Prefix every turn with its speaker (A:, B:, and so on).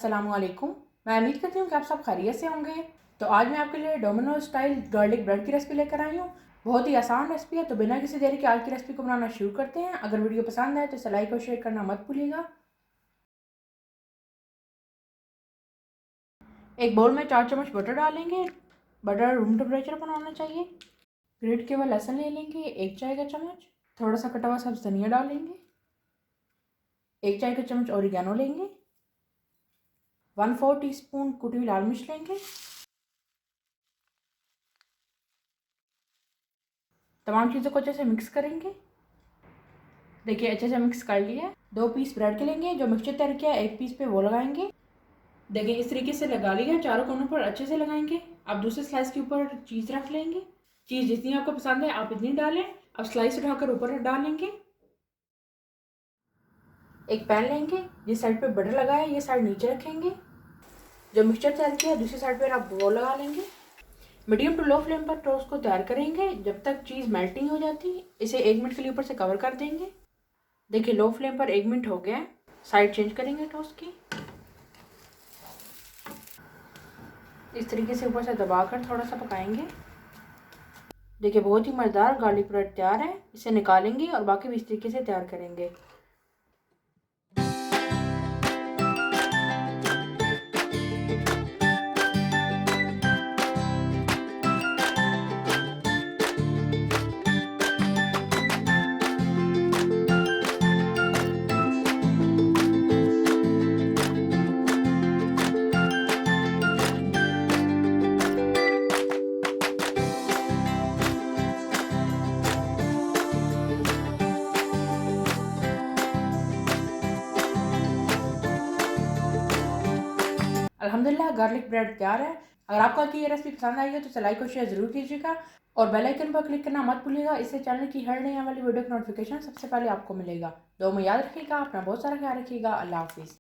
A: अस्सलामुअलैकुम। मैं उम्मीद करती हूँ कि आप सब खैरियत से होंगे। तो आज मैं आपके लिए डोमिनोज स्टाइल गार्लिक ब्रेड की रेसिपी लेकर आई हूँ। बहुत ही आसान रेसिपी है, तो बिना किसी देरी के आज की रेसिपी को बनाना शुरू करते हैं। अगर वीडियो पसंद आए तो इसे लाइक और शेयर करना मत भूलिएगा। एक बाउल में 4 चम्मच बटर डालेंगे। बटर रूम टेम्परेचर पर होना चाहिए। ग्रेट किया हुआ लहसुन ले लेंगे 1 चाय का चम्मच। थोड़ा सा कटा हुआ सब्ज़ धनिया डालेंगे। 1 चाय का चम्मच ओरिगेनो लेंगे। 1/4 टीस्पून कुटी हुई लाल मिर्च लेंगे। तमाम चीज़ों को अच्छे से मिक्स करेंगे। देखिए अच्छे से मिक्स कर लिया। 2 पीस ब्रेड के लेंगे। जो मिक्सचर तैयार किया 1 पीस पे वो लगाएंगे। देखिए इस तरीके से लगा लिया। चारों कोनों पर अच्छे से लगाएंगे। अब दूसरे स्लाइस के ऊपर चीज़ रख लेंगे। चीज़ जितनी आपको पसंद है आप इतनी डालें। अब स्लाइस उठाकर ऊपर डालेंगे। एक पैन लेंगे। जिस साइड पे बटर लगा है ये साइड नीचे रखेंगे। जो मिक्सचर तैयार किया दूसरी साइड पर आप वो लगा लेंगे। मीडियम टू लो फ्लेम पर टोस्ट को तैयार करेंगे जब तक चीज़ मेल्टिंग हो जाती। इसे 1 मिनट के लिए ऊपर से कवर कर देंगे। देखिए लो फ्लेम पर 1 मिनट हो गया है। साइड चेंज करेंगे टोस्ट की। इस तरीके से ऊपर से दबाकर थोड़ा सा पकाएंगे। देखिए बहुत ही मज़ेदार गार्लिक ब्रेड तैयार है। इसे निकालेंगे और बाकी भी इस तरीके से तैयार करेंगे। अल्हम्दुलिल्लाह गार्लिक ब्रेड तैयार है। अगर आपको ये रेसिपी पसंद आई है तो इसे लाइक और शेयर ज़रूर कीजिएगा और बेल आइकन पर क्लिक करना मत भूलिएगा। इससे चैनल की हर नई वाली वीडियो का नोटिफिकेशन सबसे पहले आपको मिलेगा। दुआ में याद रखिएगा। अपना बहुत सारा ख्याल रखिएगा। अल्लाह हाफिज़।